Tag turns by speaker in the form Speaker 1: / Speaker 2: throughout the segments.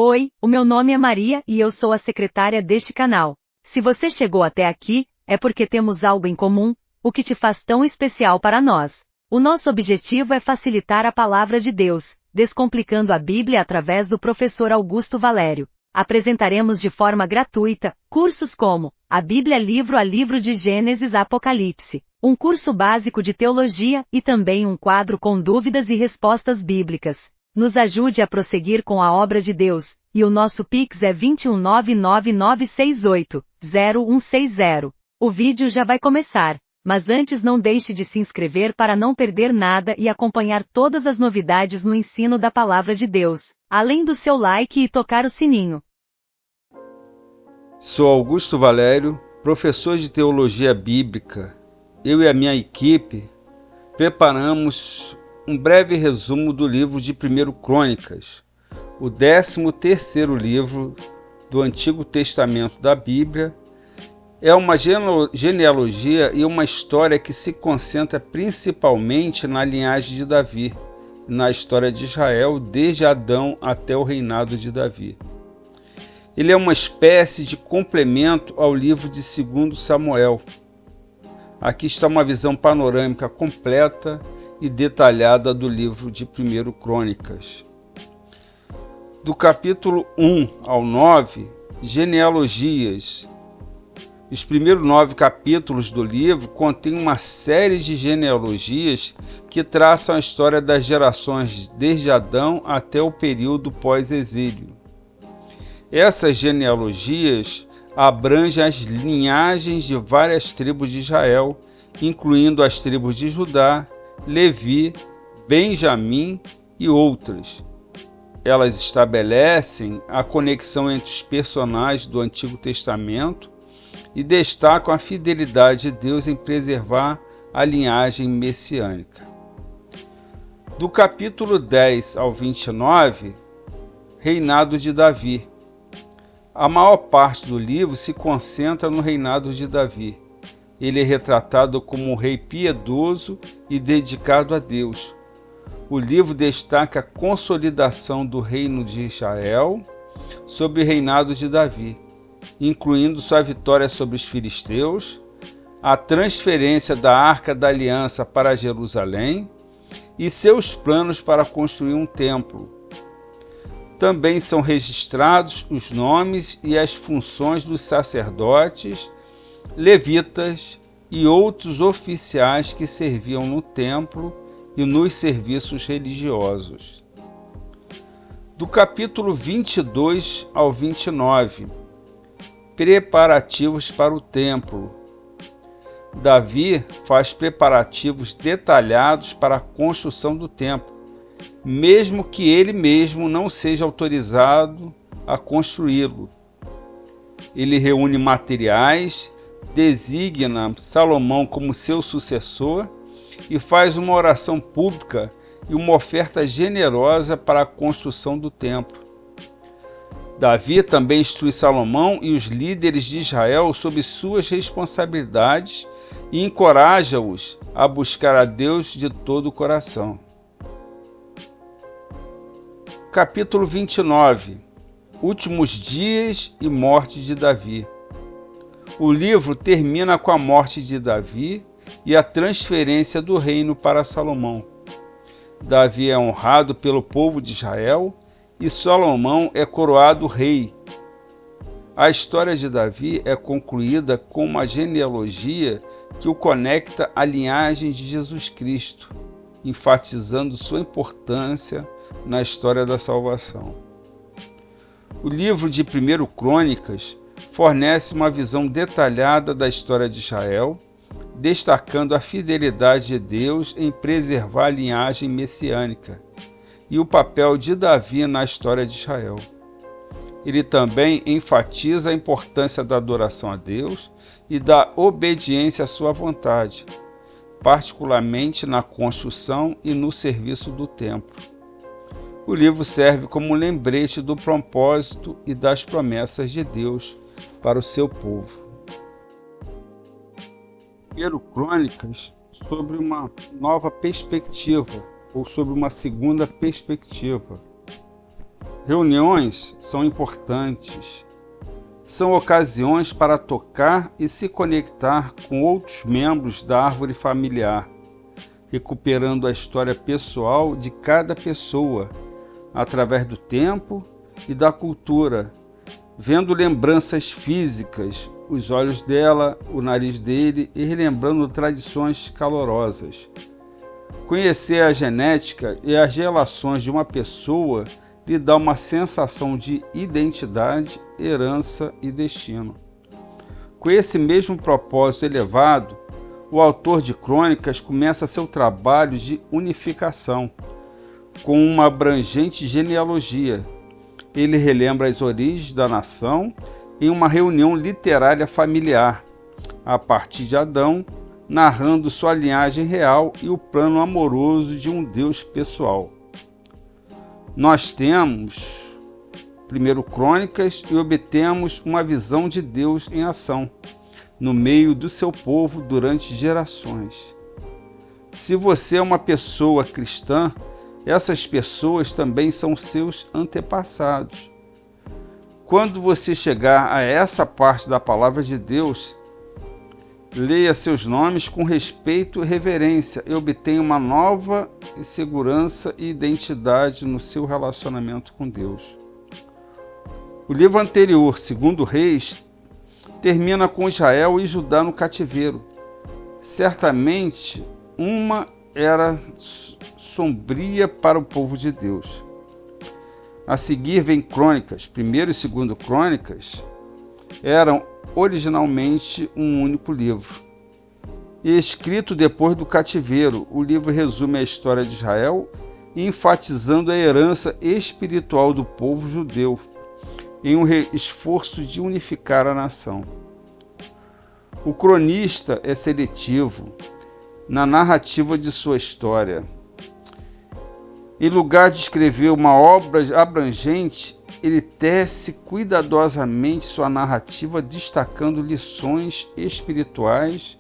Speaker 1: Oi, o meu nome é Maria e eu sou a secretária deste canal. Se você chegou até aqui, é porque temos algo em comum, o que te faz tão especial para nós. O nosso objetivo é facilitar a palavra de Deus, descomplicando a Bíblia através do professor Augusto Valério. Apresentaremos de forma gratuita cursos como a Bíblia livro a livro de Gênesis a Apocalipse, um curso básico de teologia e também um quadro com dúvidas e respostas bíblicas. Nos ajude a prosseguir com a obra de Deus, e o nosso Pix é 21999680160. O vídeo já vai começar, mas antes não deixe de se inscrever para não perder nada e acompanhar todas as novidades no ensino da Palavra de Deus, além do seu like e tocar o sininho.
Speaker 2: Sou Augusto Valério, professor de Teologia Bíblica. Eu e a minha equipe preparamos um breve resumo do livro de 1 Crônicas, o 13º livro do Antigo Testamento da Bíblia. É uma genealogia e uma história que se concentra principalmente na linhagem de Davi, na história de Israel, desde Adão até o reinado de Davi. Ele é uma espécie de complemento ao livro de 2 Samuel. Aqui está uma visão panorâmica completa e detalhada do livro de 1 Crônicas. Do capítulo 1 ao 9, genealogias. Os primeiros 9 capítulos do livro contêm uma série de genealogias que traçam a história das gerações desde Adão até o período pós-exílio. Essas genealogias abrangem as linhagens de várias tribos de Israel, incluindo as tribos de Judá, Levi, Benjamim e outras. Elas estabelecem a conexão entre os personagens do Antigo Testamento e destacam a fidelidade de Deus em preservar a linhagem messiânica. Do capítulo 10 ao 29, reinado de Davi. A maior parte do livro se concentra no reinado de Davi. Ele é retratado como um rei piedoso e dedicado a Deus. O livro destaca a consolidação do reino de Israel sob o reinado de Davi, incluindo sua vitória sobre os filisteus, a transferência da Arca da Aliança para Jerusalém e seus planos para construir um templo. Também são registrados os nomes e as funções dos sacerdotes, levitas e outros oficiais que serviam no templo e nos serviços religiosos. Do capítulo 22 ao 29, preparativos para o templo. Davi faz preparativos detalhados para a construção do templo, mesmo que ele mesmo não seja autorizado a construí-lo. Ele reúne materiais, designa Salomão como seu sucessor e faz uma oração pública e uma oferta generosa para a construção do templo. Davi também instrui Salomão e os líderes de Israel sobre suas responsabilidades e encoraja-os a buscar a Deus de todo o coração. Capítulo 29. Últimos dias e morte de Davi. O livro termina com a morte de Davi e a transferência do reino para Salomão. Davi é honrado pelo povo de Israel e Salomão é coroado rei. A história de Davi é concluída com uma genealogia que o conecta à linhagem de Jesus Cristo, enfatizando sua importância na história da salvação. O livro de 1 Crônicas fornece uma visão detalhada da história de Israel, destacando a fidelidade de Deus em preservar a linhagem messiânica e o papel de Davi na história de Israel. Ele também enfatiza a importância da adoração a Deus e da obediência à sua vontade, particularmente na construção e no serviço do templo. O livro serve como lembrete do propósito e das promessas de Deus para o seu povo. 1 Crônicas sobre uma nova perspectiva, ou sobre uma segunda perspectiva. Reuniões são importantes. São ocasiões para tocar e se conectar com outros membros da árvore familiar, recuperando a história pessoal de cada pessoa, através do tempo e da cultura, vendo lembranças físicas, os olhos dela, o nariz dele e relembrando tradições calorosas. Conhecer a genética e as relações de uma pessoa lhe dá uma sensação de identidade, herança e destino. Com esse mesmo propósito elevado, o autor de Crônicas começa seu trabalho de unificação, com uma abrangente genealogia. Ele relembra as origens da nação em uma reunião literária familiar, a partir de Adão, narrando sua linhagem real e o plano amoroso de um Deus pessoal. Nós temos 1 Crônicas e obtemos uma visão de Deus em ação, no meio do seu povo durante gerações. Se você é uma pessoa cristã, essas pessoas também são seus antepassados. Quando você chegar a essa parte da palavra de Deus, leia seus nomes com respeito e reverência e obtenha uma nova segurança e identidade no seu relacionamento com Deus. O livro anterior, 2 Reis, termina com Israel e Judá no cativeiro. Certamente, uma era sombria para o povo de Deus. A seguir vem Crônicas. 1º e 2º Crônicas eram originalmente um único livro. E escrito depois do cativeiro, o livro resume a história de Israel, enfatizando a herança espiritual do povo judeu, em um esforço de unificar a nação. O cronista é seletivo na narrativa de sua história. Em lugar de escrever uma obra abrangente, ele tece cuidadosamente sua narrativa, destacando lições espirituais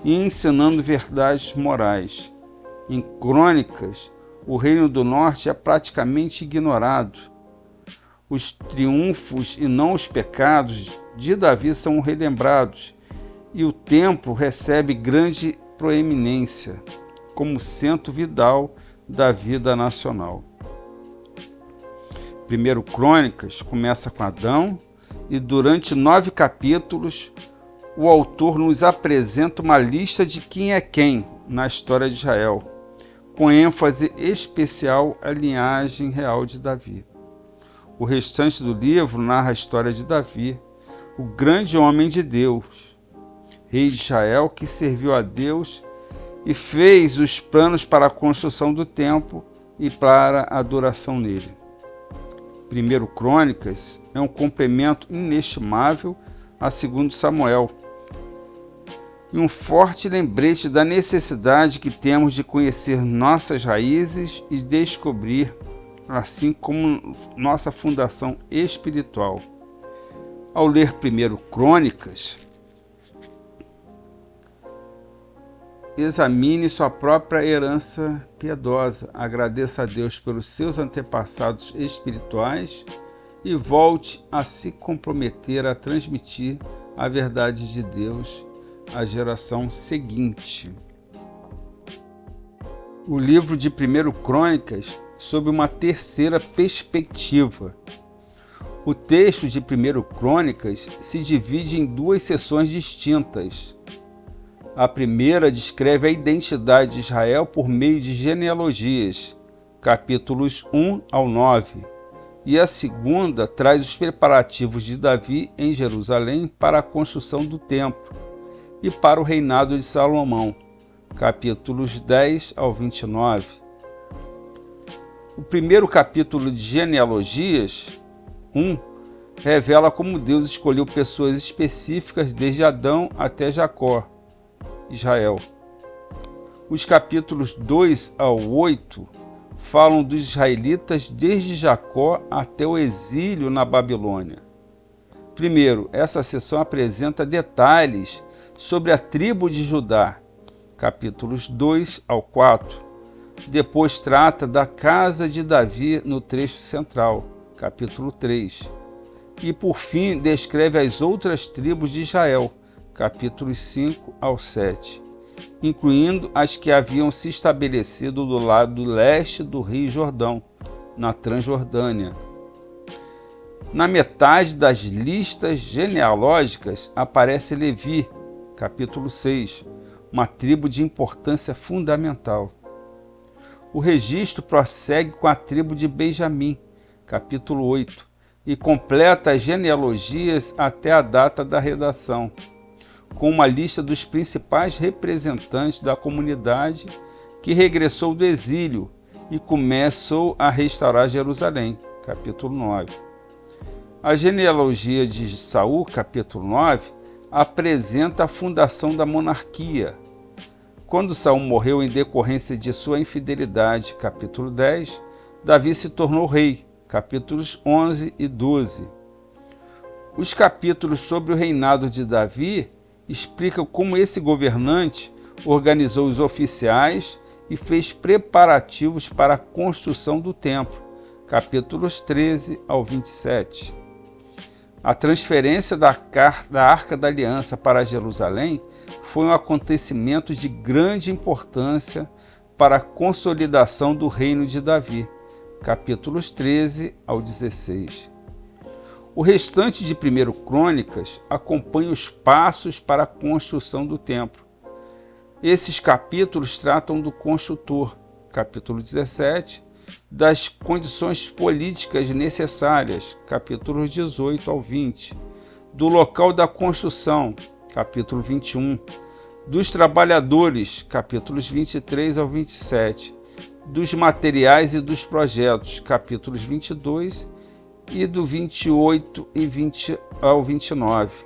Speaker 2: e ensinando verdades morais. Em Crônicas, o Reino do Norte é praticamente ignorado. Os triunfos e não os pecados de Davi são relembrados, e o templo recebe grande proeminência, como centro vital da vida nacional. 1 Crônicas começa com Adão e durante 9 capítulos o autor nos apresenta uma lista de quem é quem na história de Israel, com ênfase especial à linhagem real de Davi. O restante do livro narra a história de Davi, o grande homem de Deus, rei de Israel que serviu a Deus e fez os planos para a construção do templo e para a adoração nele. 1 Crônicas é um complemento inestimável a 2 Samuel e um forte lembrete da necessidade que temos de conhecer nossas raízes e descobrir, assim como nossa fundação espiritual. Ao ler 1 Crônicas, examine sua própria herança piedosa, agradeça a Deus pelos seus antepassados espirituais e volte a se comprometer a transmitir a verdade de Deus à geração seguinte. O livro de 1 Crônicas, sob uma terceira perspectiva. O texto de 1 Crônicas se divide em 2 seções distintas. A primeira descreve a identidade de Israel por meio de genealogias, capítulos 1 ao 9, e a segunda traz os preparativos de Davi em Jerusalém para a construção do templo e para o reinado de Salomão, capítulos 10 ao 29. O primeiro capítulo de genealogias, 1, revela como Deus escolheu pessoas específicas desde Adão até Jacó, Israel. Os capítulos 2 ao 8 falam dos israelitas desde Jacó até o exílio na Babilônia. Primeiro, essa seção apresenta detalhes sobre a tribo de Judá, capítulos 2 ao 4. Depois trata da casa de Davi no trecho central, capítulo 3. E por fim descreve as outras tribos de Israel, capítulos 5 ao 7, incluindo as que haviam se estabelecido do lado leste do Rio Jordão, na Transjordânia. Na metade das listas genealógicas aparece Levi, capítulo 6, uma tribo de importância fundamental. O registro prossegue com a tribo de Benjamim, capítulo 8, e completa as genealogias até a data da redação, com uma lista dos principais representantes da comunidade que regressou do exílio e começou a restaurar Jerusalém, capítulo 9. A genealogia de Saul, capítulo 9, apresenta a fundação da monarquia. Quando Saul morreu em decorrência de sua infidelidade, capítulo 10, Davi se tornou rei, capítulos 11 e 12. Os capítulos sobre o reinado de Davi explicam como esse governante organizou os oficiais e fez preparativos para a construção do templo, capítulos 13 ao 27. A transferência da Arca da Aliança para Jerusalém foi um acontecimento de grande importância para a consolidação do reino de Davi, capítulos 13 ao 16. O restante de 1 Crônicas acompanha os passos para a construção do templo. Esses capítulos tratam do construtor, capítulo 17, das condições políticas necessárias, capítulos 18 ao 20, do local da construção, capítulo 21, dos trabalhadores, capítulos 23 ao 27, dos materiais e dos projetos, capítulos 22 e do 28 ao 29.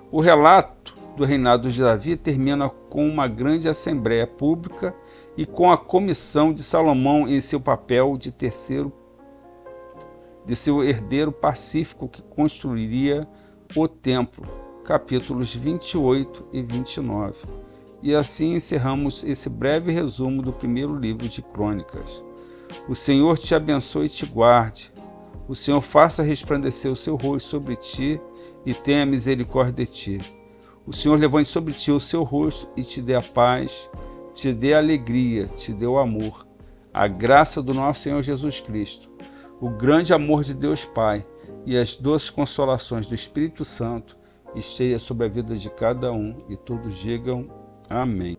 Speaker 2: O relato do reinado de Davi termina com uma grande assembleia pública e com a comissão de Salomão em seu papel de seu herdeiro pacífico que construiria o templo, capítulos 28 e 29. E assim encerramos esse breve resumo do primeiro livro de Crônicas. O Senhor te abençoe e te guarde. O Senhor faça resplandecer o seu rosto sobre ti e tenha misericórdia de ti. O Senhor levante sobre ti o seu rosto e te dê a paz, te dê a alegria, te dê o amor, a graça do nosso Senhor Jesus Cristo, o grande amor de Deus Pai e as doces consolações do Espírito Santo esteja sobre a vida de cada um e todos digam amém.